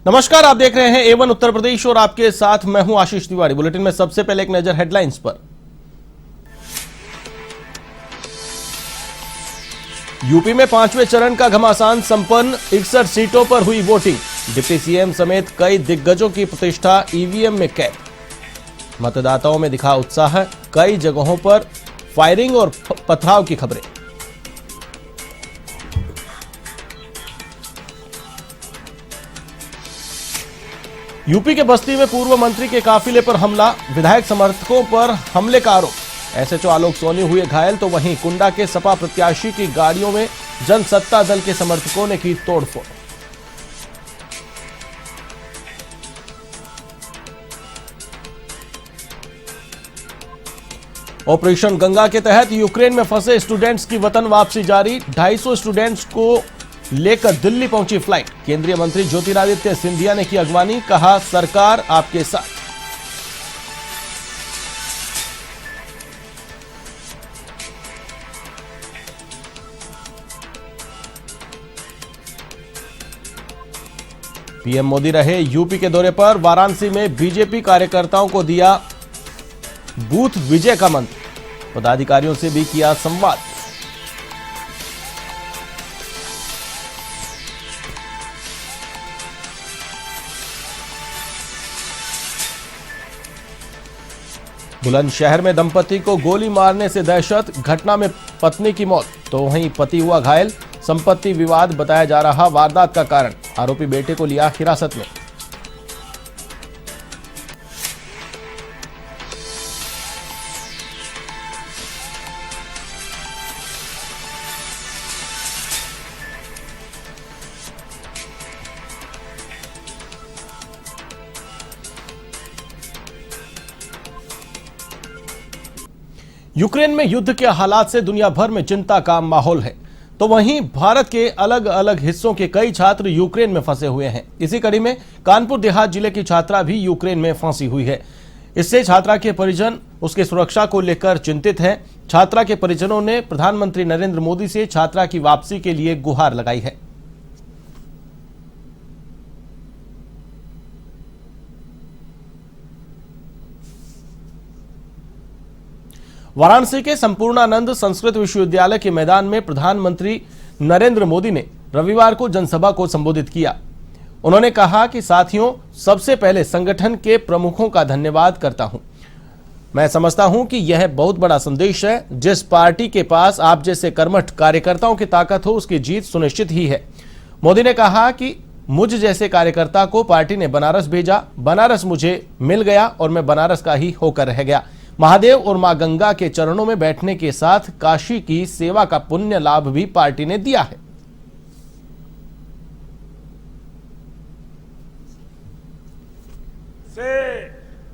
नमस्कार, आप देख रहे हैं A1 उत्तर प्रदेश और आपके साथ मैं हूं आशीष तिवारी। बुलेटिन में सबसे पहले एक नजर हेडलाइंस पर। यूपी में 5वें चरण का घमासान संपन्न, 61 सीटों पर हुई वोटिंग। डिप्टी सीएम समेत कई दिग्गजों की प्रतिष्ठा ईवीएम में कैद। मतदाताओं में दिखा उत्साह, कई जगहों पर फायरिंग और पथराव की खबरें। यूपी के बस्ती में पूर्व मंत्री के काफिले पर हमला, विधायक समर्थकों पर हमले का आरोप। एसएचओ आलोक सोनी हुए घायल तो वहीं कुंडा के सपा प्रत्याशी की गाड़ियों में जनसत्ता दल के समर्थकों ने की तोड़फोड़। ऑपरेशन गंगा के तहत यूक्रेन में फंसे स्टूडेंट्स की वतन वापसी जारी। 250 स्टूडेंट्स को लेकर दिल्ली पहुंची फ्लाइट। केंद्रीय मंत्री ज्योतिरादित्य सिंधिया ने की अगवानी, कहा सरकार आपके साथ। पीएम मोदी रहे यूपी के दौरे पर। वाराणसी में बीजेपी कार्यकर्ताओं को दिया बूथ विजय का मंत्र। पदाधिकारियों से भी किया संवाद। बुलंदशहर में दंपति को गोली मारने से दहशत, घटना में पत्नी की मौत तो वहीं पति हुआ घायल। संपत्ति विवाद बताया जा रहा वारदात का कारण। आरोपी बेटे को लिया हिरासत में। यूक्रेन में युद्ध के हालात से दुनिया भर में चिंता का माहौल है, तो वहीं भारत के अलग अलग हिस्सों के कई छात्र यूक्रेन में फंसे हुए हैं। इसी कड़ी में कानपुर देहात जिले की छात्रा भी यूक्रेन में फंसी हुई है। इससे छात्रा के परिजन उसके सुरक्षा को लेकर चिंतित हैं। छात्रा के परिजनों ने प्रधानमंत्री नरेंद्र मोदी से छात्रा की वापसी के लिए गुहार लगाई है। वाराणसी के संपूर्णानंद संस्कृत विश्वविद्यालय के मैदान में प्रधानमंत्री नरेंद्र मोदी ने रविवार को जनसभा को संबोधित किया। उन्होंने कहा कि साथियों, सबसे पहले संगठन के प्रमुखों का धन्यवाद करता हूं। मैं समझता हूं कि यह बहुत बड़ा संदेश है। जिस पार्टी के पास आप जैसे कर्मठ कार्यकर्ताओं की ताकत हो, उसकी जीत सुनिश्चित ही है। मोदी ने कहा कि मुझ जैसे कार्यकर्ता को पार्टी ने बनारस भेजा, बनारस मुझे मिल गया और मैं बनारस का ही होकर रह गया। महादेव और मां गंगा के चरणों में बैठने के साथ काशी की सेवा का पुण्य लाभ भी पार्टी ने दिया है। से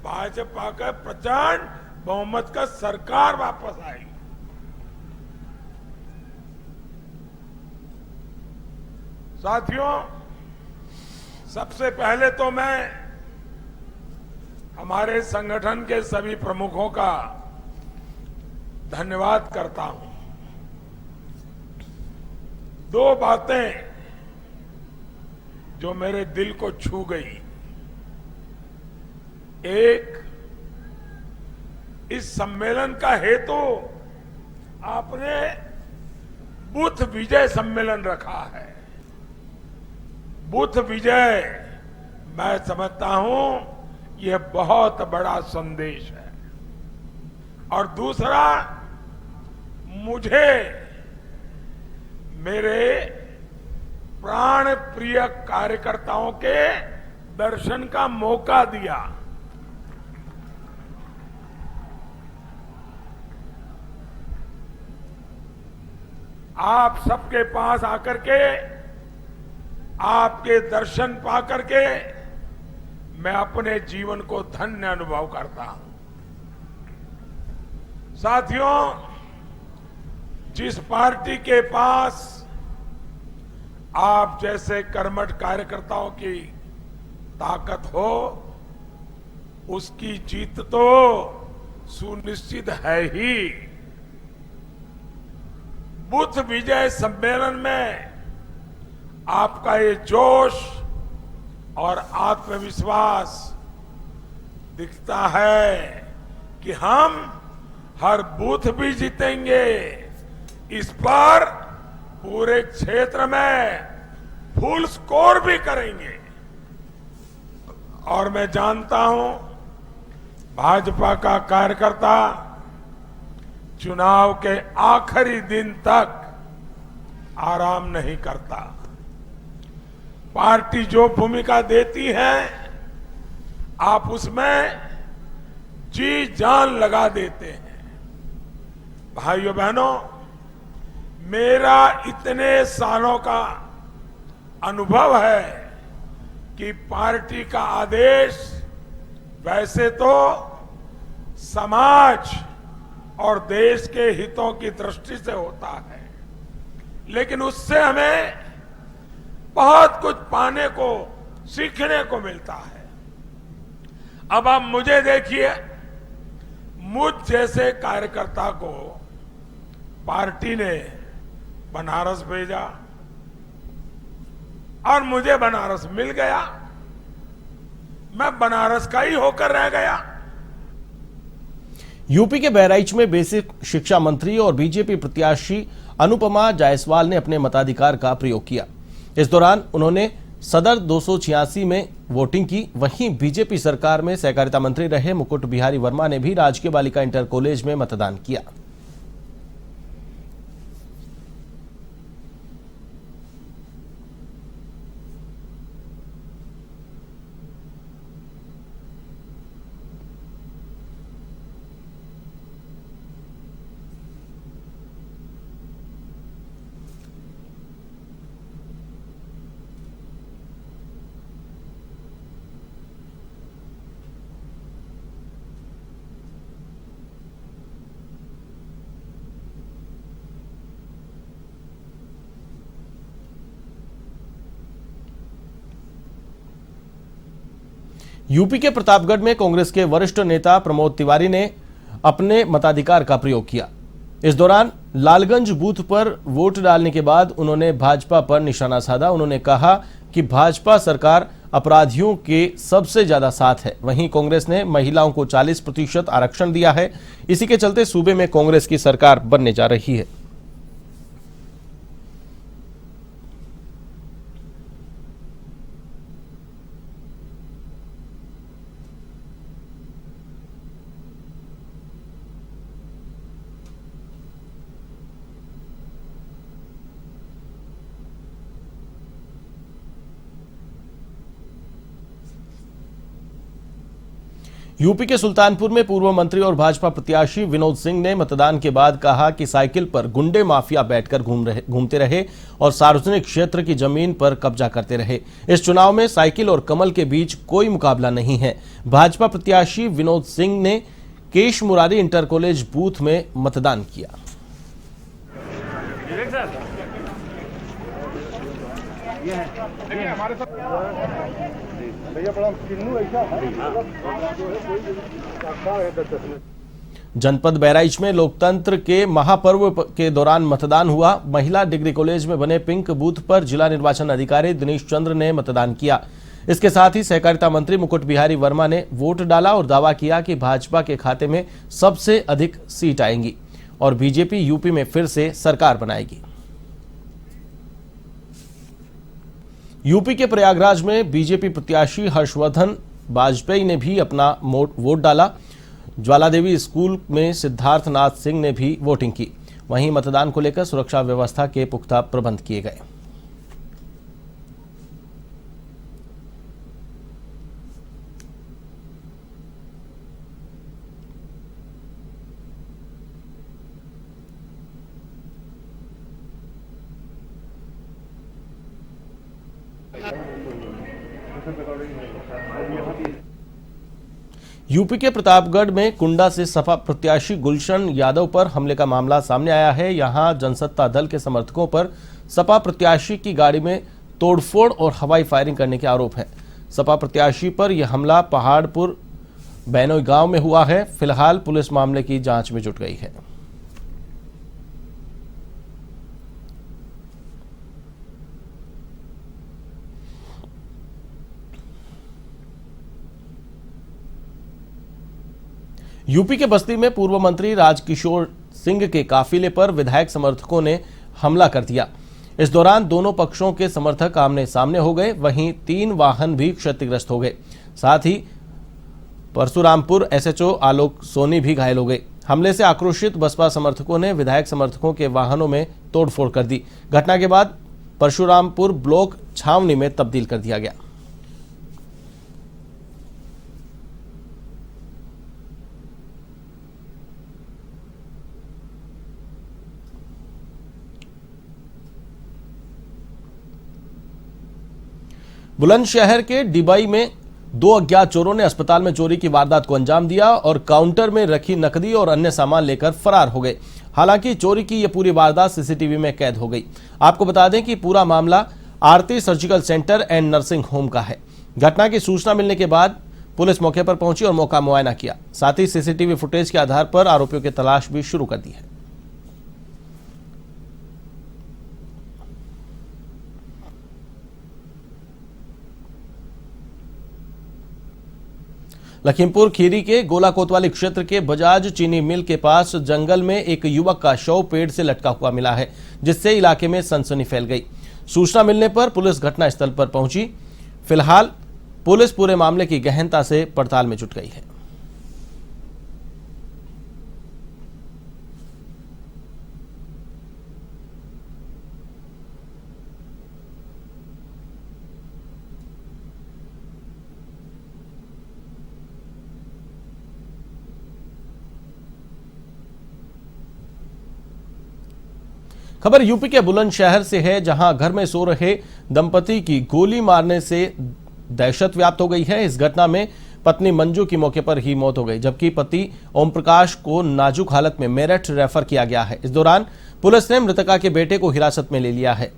भाजपा का प्रचंड बहुमत का सरकार वापस आई। साथियों, सबसे पहले तो मैं हमारे संगठन के सभी प्रमुखों का धन्यवाद करता हूं। दो बातें जो मेरे दिल को छू गई। एक, इस सम्मेलन का हेतु आपने बूथ विजय सम्मेलन रखा है। बूथ विजय, मैं समझता हूं यह बहुत बड़ा संदेश है। और दूसरा, मुझे मेरे प्राण प्रिय कार्यकर्ताओं के दर्शन का मौका दिया। आप सबके पास आकर के, आपके दर्शन पाकर के मैं अपने जीवन को धन्य अनुभव करता हूं। साथियों, जिस पार्टी के पास आप जैसे कर्मठ कार्यकर्ताओं की ताकत हो, उसकी जीत तो सुनिश्चित है ही। बूथ विजय सम्मेलन में आपका ये जोश, और आत्मविश्वास दिखता है कि हम हर बूथ भी जीतेंगे। इस पर पूरे क्षेत्र में फुल स्कोर भी करेंगे। और मैं जानता हूं भाजपा का कार्यकर्ता चुनाव के आखिरी दिन तक आराम नहीं करता। पार्टी जो भूमिका देती है आप उसमें जी जान लगा देते हैं। भाइयों बहनों, मेरा इतने सालों का अनुभव है कि पार्टी का आदेश वैसे तो समाज और देश के हितों की दृष्टि से होता है, लेकिन उससे हमें बहुत कुछ पाने को, सीखने को मिलता है। अब आप मुझे देखिए, मुझ जैसे कार्यकर्ता को पार्टी ने बनारस भेजा और मुझे बनारस मिल गया। मैं बनारस का ही होकर रह गया। यूपी के बहराइच में बेसिक शिक्षा मंत्री और बीजेपी प्रत्याशी अनुपमा जायसवाल ने अपने मताधिकार का प्रयोग किया। इस दौरान उन्होंने सदर 286 में वोटिंग की। वहीं बीजेपी सरकार में सहकारिता मंत्री रहे मुकुट बिहारी वर्मा ने भी राजकीय बालिका इंटर कॉलेज में मतदान किया। यूपी के प्रतापगढ़ में कांग्रेस के वरिष्ठ नेता प्रमोद तिवारी ने अपने मताधिकार का प्रयोग किया। इस दौरान लालगंज बूथ पर वोट डालने के बाद उन्होंने भाजपा पर निशाना साधा। उन्होंने कहा कि भाजपा सरकार अपराधियों के सबसे ज्यादा साथ है। वहीं कांग्रेस ने महिलाओं को 40% आरक्षण दिया है। इसी के चलते सूबे में कांग्रेस की सरकार बनने जा रही है। यूपी के सुल्तानपुर में पूर्व मंत्री और भाजपा प्रत्याशी विनोद सिंह ने मतदान के बाद कहा कि साइकिल पर गुंडे माफिया बैठकर घूमते रहे और सार्वजनिक क्षेत्र की जमीन पर कब्जा करते रहे। इस चुनाव में साइकिल और कमल के बीच कोई मुकाबला नहीं है। भाजपा प्रत्याशी विनोद सिंह ने केश मुरारी इंटर कॉलेज बूथ में मतदान किया। जनपद बहराइच में लोकतंत्र के महापर्व के दौरान मतदान हुआ। महिला डिग्री कॉलेज में बने पिंक बूथ पर जिला निर्वाचन अधिकारी दिनेश चंद्र ने मतदान किया। इसके साथ ही सहकारिता मंत्री मुकुट बिहारी वर्मा ने वोट डाला और दावा किया कि भाजपा के खाते में सबसे अधिक सीट आएंगी और बीजेपी यूपी में फिर से सरकार बनाएगी। यूपी के प्रयागराज में बीजेपी प्रत्याशी हर्षवर्धन वाजपेयी ने भी अपना वोट डाला। ज्वालादेवी स्कूल में सिद्धार्थ नाथ सिंह ने भी वोटिंग की। वहीं मतदान को लेकर सुरक्षा व्यवस्था के पुख्ता प्रबंध किए गए। यूपी के प्रतापगढ़ में कुंडा से सपा प्रत्याशी गुलशन यादव पर हमले का मामला सामने आया है। यहां जनसत्ता दल के समर्थकों पर सपा प्रत्याशी की गाड़ी में तोड़फोड़ और हवाई फायरिंग करने के आरोप है। सपा प्रत्याशी पर यह हमला पहाड़पुर बैनोई गांव में हुआ है। फिलहाल पुलिस मामले की जांच में जुट गई है। यूपी के बस्ती में पूर्व मंत्री राजकिशोर सिंह के काफिले पर विधायक समर्थकों ने हमला कर दिया। इस दौरान दोनों पक्षों के समर्थक आमने सामने हो गए। वहीं 3 वाहन भी क्षतिग्रस्त हो गए। साथ ही परशुरामपुर एसएचओ आलोक सोनी भी घायल हो गए। हमले से आक्रोशित बसपा समर्थकों ने विधायक समर्थकों के वाहनों में तोड़फोड़ कर दी। घटना के बाद परशुरामपुर ब्लॉक छावनी में तब्दील कर दिया गया। बुलंदशहर के डिबाई में 2 अज्ञात चोरों ने अस्पताल में चोरी की वारदात को अंजाम दिया और काउंटर में रखी नकदी और अन्य सामान लेकर फरार हो गए। हालांकि चोरी की यह पूरी वारदात सीसीटीवी में कैद हो गई। आपको बता दें कि पूरा मामला Aarti surgical centre and nursing home का है। घटना की सूचना मिलने के बाद पुलिस मौके पर पहुंची और मौका मुआयना किया। साथ ही सीसीटीवी फुटेज के आधार पर आरोपियों की तलाश भी शुरू कर दी है। लखीमपुर खीरी के गोला कोतवाली क्षेत्र के बजाज चीनी मिल के पास जंगल में एक युवक का शव पेड़ से लटका हुआ मिला है, जिससे इलाके में सनसनी फैल गई। सूचना मिलने पर पुलिस घटनास्थल पर पहुंची। फिलहाल पुलिस पूरे मामले की गहनता से पड़ताल में जुट गई है। खबर यूपी के बुलंदशहर से है, जहां घर में सो रहे दंपति की गोली मारने से दहशत व्याप्त हो गई है। इस घटना में पत्नी मंजू की मौके पर ही मौत हो गई, जबकि पति ओम प्रकाश को नाजुक हालत में मेरठ रेफर किया गया है। इस दौरान पुलिस ने मृतका के बेटे को हिरासत में ले लिया है।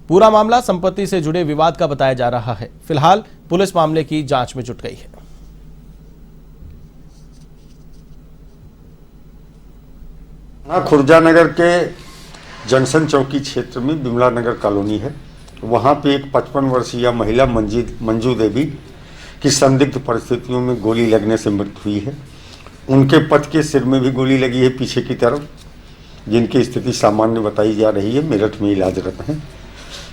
पूरा मामला संपत्ति से जुड़े विवाद का बताया जा रहा है। फिलहाल पुलिस मामले की जांच में जुट गई है। खुर्जा नगर के जंक्शन चौकी क्षेत्र में बिमला नगर कॉलोनी है। वहाँ पे एक 55 वर्षीय महिला मंजू देवी की संदिग्ध परिस्थितियों में गोली लगने से मृत्यु हुई है। उनके पति के सिर में भी गोली लगी है पीछे की तरफ, जिनकी स्थिति सामान्य बताई जा रही है, मेरठ में इलाजरत हैं।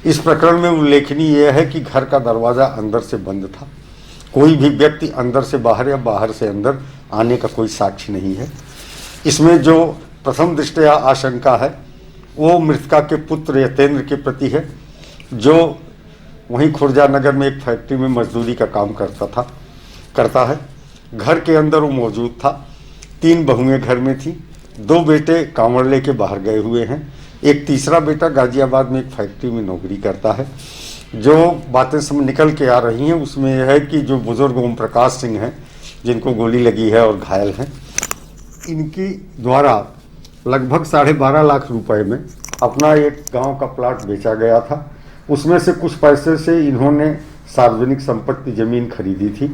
इस प्रकरण में उल्लेखनीय यह है कि घर का दरवाज़ा अंदर से बंद था। कोई भी व्यक्ति अंदर से बाहर या बाहर से अंदर आने का कोई साक्ष्य नहीं है। इसमें जो प्रथम दृष्टया आशंका है वो मृतका के पुत्र यतेंद्र के प्रति है, जो वहीं खुर्जा नगर में एक फैक्ट्री में मजदूरी का काम करता है। घर के अंदर वो मौजूद था। 3 बहुएं घर में थी। 2 बेटे कांवड़ लेके बाहर गए हुए हैं। एक तीसरा बेटा गाजियाबाद में एक फैक्ट्री में नौकरी करता है। जो बातें सब निकल के आ रही हैं उसमें यह है कि जो बुजुर्ग ओम प्रकाश सिंह हैं, जिनको गोली लगी है और घायल हैं, इनकी द्वारा लगभग 12.5 लाख रुपए में अपना एक गांव का प्लाट बेचा गया था। उसमें से कुछ पैसे से इन्होंने सार्वजनिक संपत्ति जमीन खरीदी थी,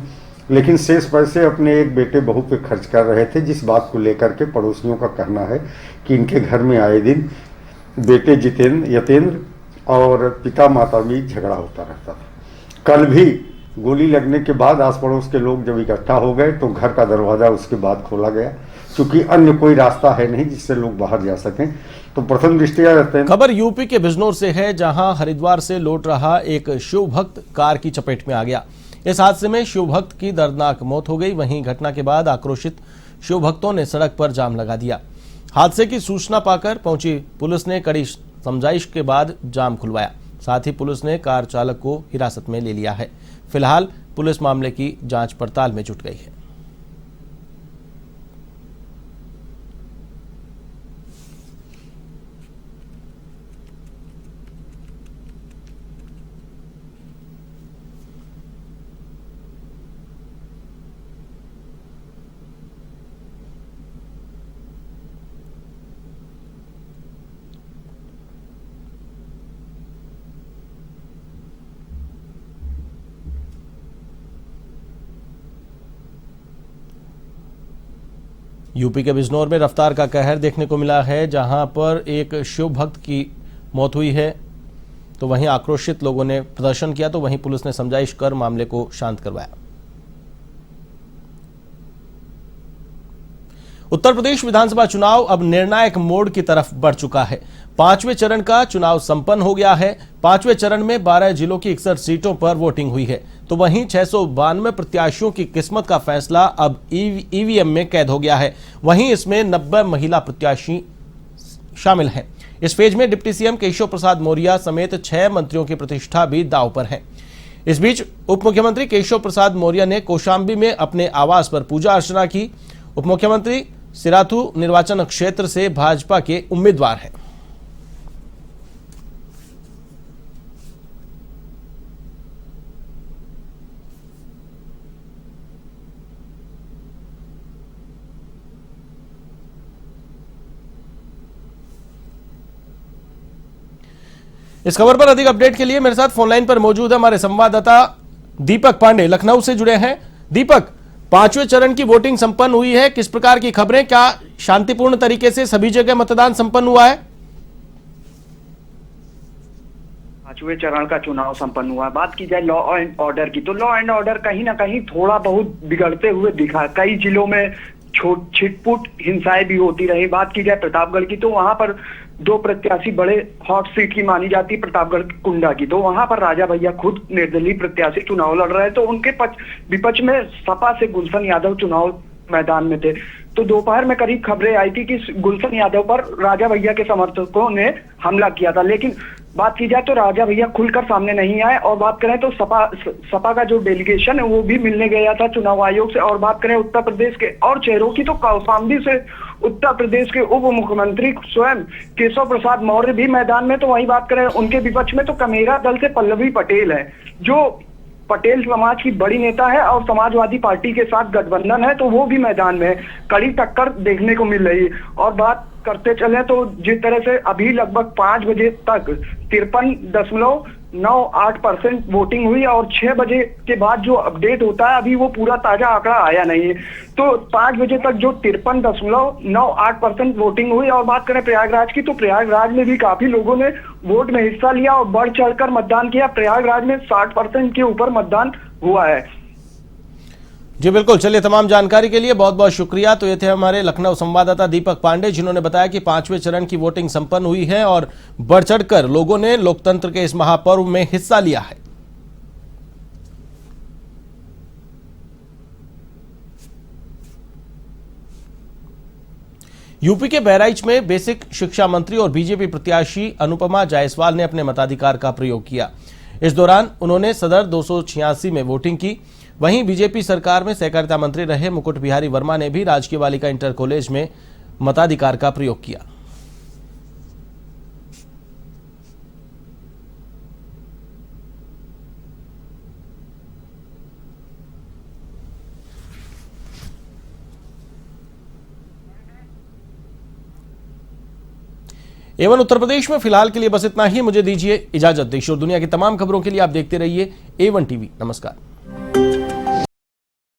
लेकिन शेष पैसे अपने एक बेटे बहू पे खर्च कर रहे थे, जिस बात को लेकर के पड़ोसियों का कहना है कि इनके घर में आए दिन बेटे यतेंद्र और पिता माता में झगड़ा होता रहता था। कल भी गोली लगने के बाद आस पड़ोस के लोग जब इकट्ठा हो गए तो घर का दरवाज़ा उसके बाद खोला गया, क्योंकि अन्य कोई रास्ता है नहीं जिससे लोग बाहर जा सकें। तो प्रथम दृष्टया रहते हैं। खबर यूपी के बिजनौर से है, जहां हरिद्वार से लौट रहा एक शिव भक्त कार की चपेट में आ गया। इस हादसे में शिव भक्त की दर्दनाक मौत हो गई। वहीं घटना के बाद आक्रोशित शिव भक्तों ने सड़क पर जाम लगा दिया। हादसे की सूचना पाकर पहुंची पुलिस ने कड़ी समझाइश के बाद जाम खुलवाया। साथ ही पुलिस ने कार चालक को हिरासत में ले लिया है। फिलहाल पुलिस मामले की जांच पड़ताल में जुट गई है। यूपी के बिजनौर में रफ्तार का कहर देखने को मिला है, जहां पर एक शिव भक्त की मौत हुई है तो वहीं आक्रोशित लोगों ने प्रदर्शन किया, तो वहीं पुलिस ने समझाइश कर मामले को शांत करवाया। उत्तर प्रदेश विधानसभा चुनाव अब निर्णायक मोड़ की तरफ बढ़ चुका है। 5वें चरण का चुनाव संपन्न हो गया है। 5वें चरण में 12 जिलों की 61 सीटों पर वोटिंग हुई है, तो वहीं 692 प्रत्याशियों की किस्मत का फैसला अब ईवीएम में कैद हो गया है। वहीं इसमें 90 महिला प्रत्याशी शामिल हैं। इस फेज में डिप्टी सीएम केशव प्रसाद मौर्य समेत 6 मंत्रियों की प्रतिष्ठा भी दांव पर है। इस बीच उप मुख्यमंत्री केशव प्रसाद मौर्य ने कौशाम्बी में अपने आवास पर पूजा अर्चना की। उप मुख्यमंत्री सिराथू निर्वाचन क्षेत्र से भाजपा के उम्मीदवार हैं। इस खबर पर अधिक अपडेट के लिए मेरे साथ फोनलाइन पर मौजूद है हमारे संवाददाता दीपक पांडे, लखनऊ से जुड़े हैं। दीपक, 5वें चरण की वोटिंग संपन्न हुई है, किस प्रकार की खबरें, क्या शांतिपूर्ण तरीके से सभी जगह मतदान संपन्न हुआ है? 5वें चरण का चुनाव संपन्न हुआ। बात की जाए लॉ एंड ऑर्डर की, तो लॉ एंड ऑर्डर कहीं ना कहीं थोड़ा बहुत बिगड़ते हुए दिखा। कई जिलों में छिटपुट हिंसाएं भी होती रही। बात की जाए प्रतापगढ़ की, तो वहां पर 2 प्रत्याशी बड़े हॉट सीट की मानी जाती है, प्रतापगढ़ कुंडा की, तो वहां पर राजा भैया खुद निर्दलीय प्रत्याशी चुनाव लड़ रहे हैं, तो उनके विपक्ष में सपा से गुलशन यादव चुनाव मैदान में थे। तो दोपहर में करीब खबरें आई थी कि गुलशन यादव पर राजा भैया के समर्थकों ने हमला किया था, लेकिन बात की जाए तो राजा भैया खुलकर सामने नहीं आए। और बात करें तो सपा का जो डेलीगेशन है वो भी मिलने गया था चुनाव आयोग से। और बात करें उत्तर प्रदेश के और चेहरों की, तो कौशाम्बी से उत्तर प्रदेश के उप मुख्यमंत्री स्वयं केशव प्रसाद मौर्य भी मैदान में। तो वही बात करें उनके विपक्ष में, तो कमेरा दल से पल्लवी पटेल है, जो पटेल समाज की बड़ी नेता है और समाजवादी पार्टी के साथ गठबंधन है, तो वो भी मैदान में कड़ी टक्कर देखने को मिल रही है। और बात करते चले तो जिस तरह से अभी लगभग 5 बजे तक 53.98% वोटिंग हुई, और 6 बजे के बाद जो अपडेट होता है अभी वो पूरा ताजा आंकड़ा आया नहीं है। तो 5 बजे तक जो 53.98% वोटिंग हुई। और बात करें प्रयागराज की, तो प्रयागराज में भी काफी लोगों ने वोट में हिस्सा लिया और बढ़ चढ़कर मतदान किया। प्रयागराज में 60% के ऊपर मतदान हुआ है। जी बिल्कुल, चलिए तमाम जानकारी के लिए बहुत बहुत शुक्रिया। तो ये थे हमारे लखनऊ संवाददाता दीपक पांडे, जिन्होंने बताया कि 5वें चरण की वोटिंग संपन्न हुई है और बढ़ चढ़कर लोगों ने लोकतंत्र के इस महापर्व में हिस्सा लिया है। यूपी के बहराइच में बेसिक शिक्षा मंत्री और बीजेपी प्रत्याशी अनुपमा जायसवाल ने अपने मताधिकार का प्रयोग किया। इस दौरान उन्होंने सदर 286 में वोटिंग की। वहीं बीजेपी सरकार में सहकारिता मंत्री रहे मुकुट बिहारी वर्मा ने भी राजकीय बालिका इंटर कॉलेज में मताधिकार का प्रयोग किया। एवन उत्तर प्रदेश में फिलहाल के लिए बस इतना ही। मुझे दीजिए इजाजत। देश और दुनिया की तमाम खबरों के लिए आप देखते रहिए A1 टीवी। नमस्कार।